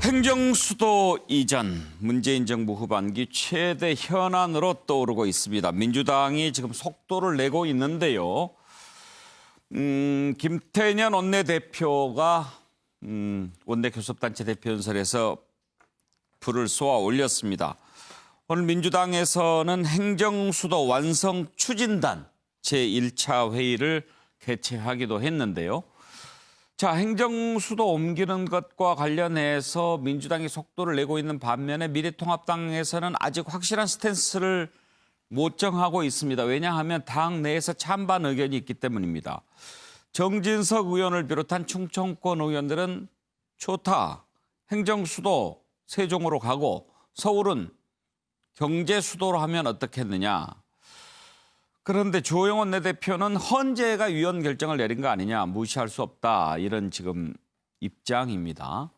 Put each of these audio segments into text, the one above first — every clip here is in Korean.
행정수도 이전, 문재인 정부 후반기 최대 현안으로 떠오르고 있습니다. 민주당이 지금 속도를 내고 있는데요. 김태년 원내대표가 원내교섭단체 대표연설에서 불을 쏘아 올렸습니다. 오늘 민주당에서는 행정수도 완성 추진단 제1차 회의를 개최하기도 했는데요. 자, 행정수도 옮기는 것과 관련해서 민주당이 속도를 내고 있는 반면에 미래통합당에서는 아직 확실한 스탠스를 못 정하고 있습니다. 왜냐하면 당 내에서 찬반 의견이 있기 때문입니다. 정진석 의원을 비롯한 충청권 의원들은 좋다, 행정수도 세종으로 가고 서울은 경제수도로 하면 어떻겠느냐. 그런데 주호영 원내대표는 헌재가 위헌 결정을 내린 거 아니냐, 무시할 수 없다, 이런 지금 입장입니다.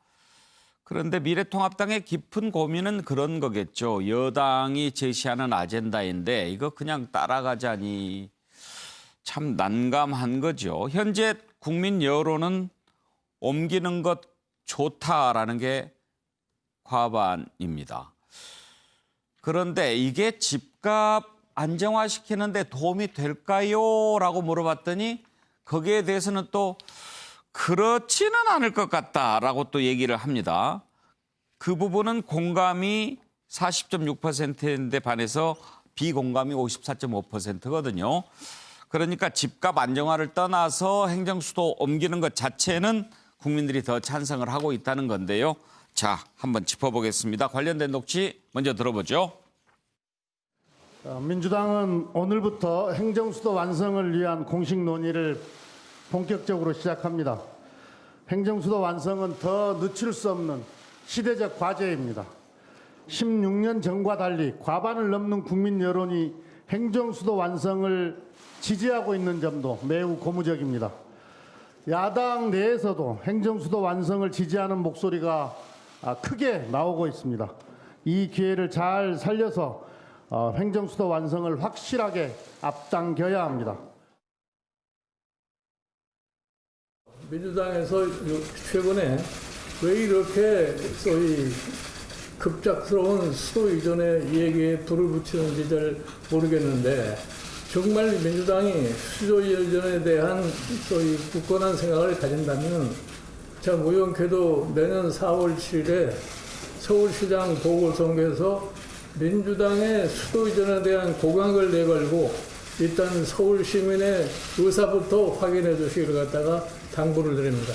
그런데 미래통합당의 깊은 고민은 그런 거겠죠. 여당이 제시하는 아젠다인데 이거 그냥 따라가자니 참 난감한 거죠. 현재 국민 여론은 옮기는 것 좋다라는 게 과반입니다. 그런데 이게 집값 안정화시키는 데 도움이 될까요? 라고 물어봤더니 거기에 대해서는 또 그렇지는 않을 것 같다라고 또 얘기를 합니다. 그 부분은 공감이 40.6%인데 반해서 비공감이 54.5%거든요. 그러니까 집값 안정화를 떠나서 행정수도 옮기는 것 자체는 국민들이 더 찬성을 하고 있다는 건데요. 자, 한번 짚어보겠습니다. 관련된 녹취 먼저 들어보죠. 민주당은 오늘부터 행정수도 완성을 위한 공식 논의를 본격적으로 시작합니다. 행정수도 완성은 더 늦출 수 없는 시대적 과제입니다. 16년 전과 달리 과반을 넘는 국민 여론이 행정수도 완성을 지지하고 있는 점도 매우 고무적입니다. 야당 내에서도 행정수도 완성을 지지하는 목소리가 크게 나오고 있습니다. 이 기회를 잘 살려서 행정수도 완성을 확실하게 앞당겨야 합니다. 민주당에서 최근에 왜 이렇게 소위 급작스러운 수도 이전의 얘기에 불을 붙이는지 잘 모르겠는데, 정말 민주당이 수도 이전에 대한 소위 굳건한 생각을 가진다면 참 의원께도 내년 4월 7일에 서울시장 보궐선거에서 민주당의 수도 이전에 대한 고강을 내걸고 일단 서울 시민의 의사부터 확인해 주시기를 갖다가 당부를 드립니다.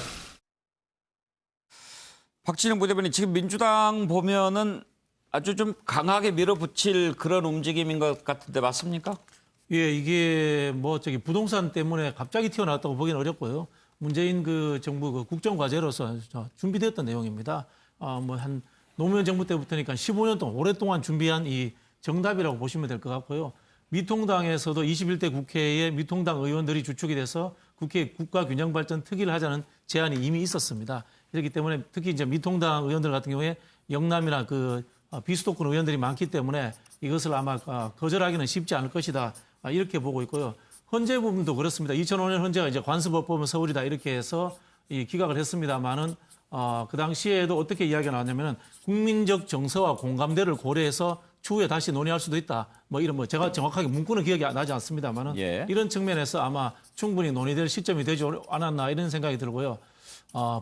박진영 부대변인, 지금 민주당 보면은 아주 좀 강하게 밀어붙일 그런 움직임인 것 같은데 맞습니까? 예, 이게 부동산 때문에 갑자기 튀어나왔다고 보기는 어렵고요. 문재인 정부 국정과제로서 준비됐던 내용입니다. 한 노무현 정부 때부터니까 15년 동안 오랫동안 준비한 이 정답이라고 보시면 될 것 같고요. 미통당에서도 21대 국회에 미통당 의원들이 주축이 돼서 국회 국가균형발전 특위를 하자는 제안이 이미 있었습니다. 그렇기 때문에 특히 이제 미통당 의원들 같은 경우에 영남이나 비수도권 의원들이 많기 때문에 이것을 아마 거절하기는 쉽지 않을 것이다, 이렇게 보고 있고요. 헌재 부분도 그렇습니다. 2005년 헌재가 이제 관습법법은 서울이다 이렇게 해서 기각을 했습니다만은 그 당시에도 어떻게 이야기가 나왔냐면은 국민적 정서와 공감대를 고려해서 추후에 다시 논의할 수도 있다. 제가 정확하게 문구는 기억이 나지 않습니다만은 예. 이런 측면에서 아마 충분히 논의될 시점이 되지 않았나 이런 생각이 들고요.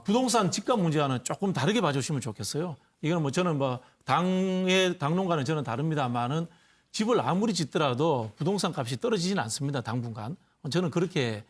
부동산 집값 문제와는 조금 다르게 봐주시면 좋겠어요. 이건 저는 당의 당론과는 저는 다릅니다만은 집을 아무리 짓더라도 부동산 값이 떨어지지는 않습니다. 당분간. 저는 그렇게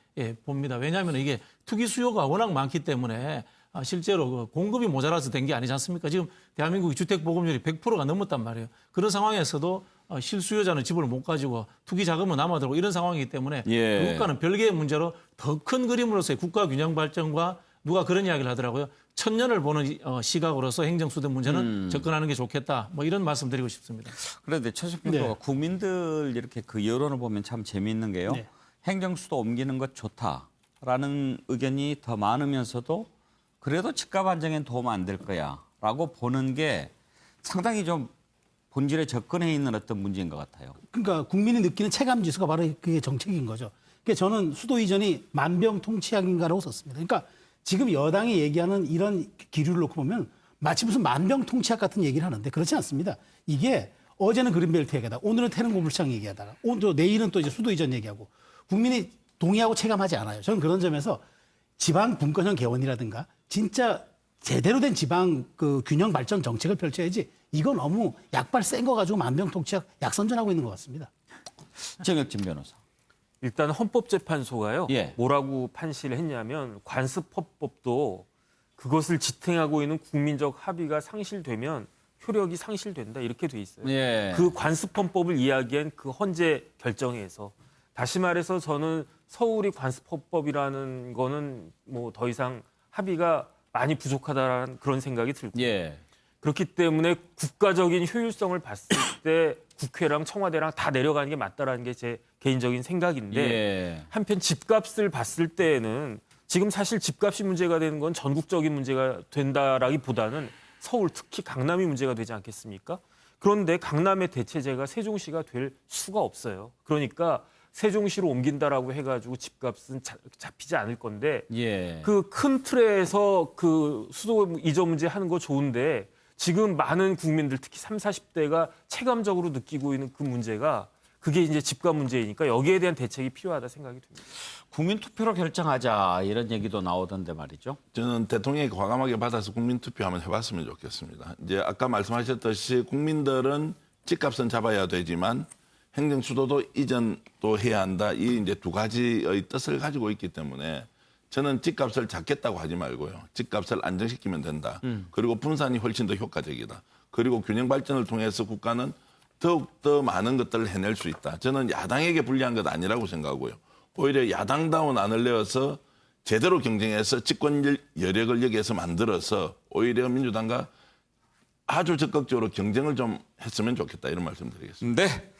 봅니다. 왜냐하면 이게 투기 수요가 워낙 많기 때문에 실제로 공급이 모자라서 된 게 아니지 않습니까? 지금 대한민국의 주택 보급률이 100%가 넘었단 말이에요. 그런 상황에서도 실수요자는 집을 못 가지고 투기 자금은 남아들고 이런 상황이기 때문에 그것과는 별개의 문제로 더 큰 그림으로서의 국가 균형 발전과 누가 그런 이야기를 하더라고요. 천년을 보는 시각으로서 행정수도 문제는 접근하는 게 좋겠다. 이런 말씀 드리고 싶습니다. 그런데 최석평가가 네. 국민들 이렇게 그 여론을 보면 참 재미있는 게요. 네. 행정수도 옮기는 것 좋다라는 의견이 더 많으면서도 그래도 집값 안정엔 도움 안 될 거야라고 보는 게 상당히 좀 본질에 접근해 있는 어떤 문제인 것 같아요. 그러니까 국민이 느끼는 체감 지수가 바로 그게 정책인 거죠. 그러니까 저는 수도 이전이 만병통치약인가라고 썼습니다. 그러니까 지금 여당이 얘기하는 이런 기류를 놓고 보면 마치 무슨 만병통치약 같은 얘기를 하는데 그렇지 않습니다. 이게 어제는 그린벨트 얘기하다가 오늘은 태릉고물창 얘기하다가 오늘 내일은 또 이제 수도 이전 얘기하고 국민이 동의하고 체감하지 않아요. 저는 그런 점에서 지방 분권형 개원이라든가 진짜 제대로 된 지방 그 균형 발전 정책을 펼쳐야지 이거 너무 약발 센 거 가지고 만병통치약 약선전하고 있는 것 같습니다. 정혁진 변호사. 일단 헌법재판소가요. 예. 뭐라고 판시를 했냐면 관습헌법도 그것을 지탱하고 있는 국민적 합의가 상실되면 효력이 상실된다 이렇게 돼 있어요. 예. 그 관습헌법을 이야기한 그 헌재 결정에서 다시 말해서 저는 서울이 관습헌법이라는 거는 뭐 더 이상 합의가 많이 부족하다는 그런 생각이 들고 예. 그렇기 때문에 국가적인 효율성을 봤을 때 국회랑 청와대랑 다 내려가는 게 맞다라는 게 제 개인적인 생각인데 예. 한편 집값을 봤을 때에는 지금 사실 집값이 문제가 되는 건 전국적인 문제가 된다라기보다는 서울 특히 강남이 문제가 되지 않겠습니까? 그런데 강남의 대체제가 세종시가 될 수가 없어요. 그러니까 세종시로 옮긴다라고 해가지고 집값은 잡히지 않을 건데 예. 그 큰 틀에서 그 수도 이전 문제 하는 거 좋은데 지금 많은 국민들 특히 30, 40대가 체감적으로 느끼고 있는 그 문제가 그게 이제 집값 문제이니까 여기에 대한 대책이 필요하다 생각이 듭니다. 국민 투표로 결정하자 이런 얘기도 나오던데 말이죠. 저는 대통령이 과감하게 받아서 국민투표 한번 해봤으면 좋겠습니다. 이제 아까 말씀하셨듯이 국민들은 집값은 잡아야 되지만 행정수도도 이전도 해야 한다. 이 이제 두 가지의 뜻을 가지고 있기 때문에 저는 집값을 잡겠다고 하지 말고요. 집값을 안정시키면 된다. 그리고 분산이 훨씬 더 효과적이다. 그리고 균형 발전을 통해서 국가는 더욱더 많은 것들을 해낼 수 있다. 저는 야당에게 불리한 것 아니라고 생각하고요. 오히려 야당다운 안을 내어서 제대로 경쟁해서 집권 여력을 여기에서 만들어서 오히려 민주당과 아주 적극적으로 경쟁을 좀 했으면 좋겠다. 이런 말씀 드리겠습니다. 네.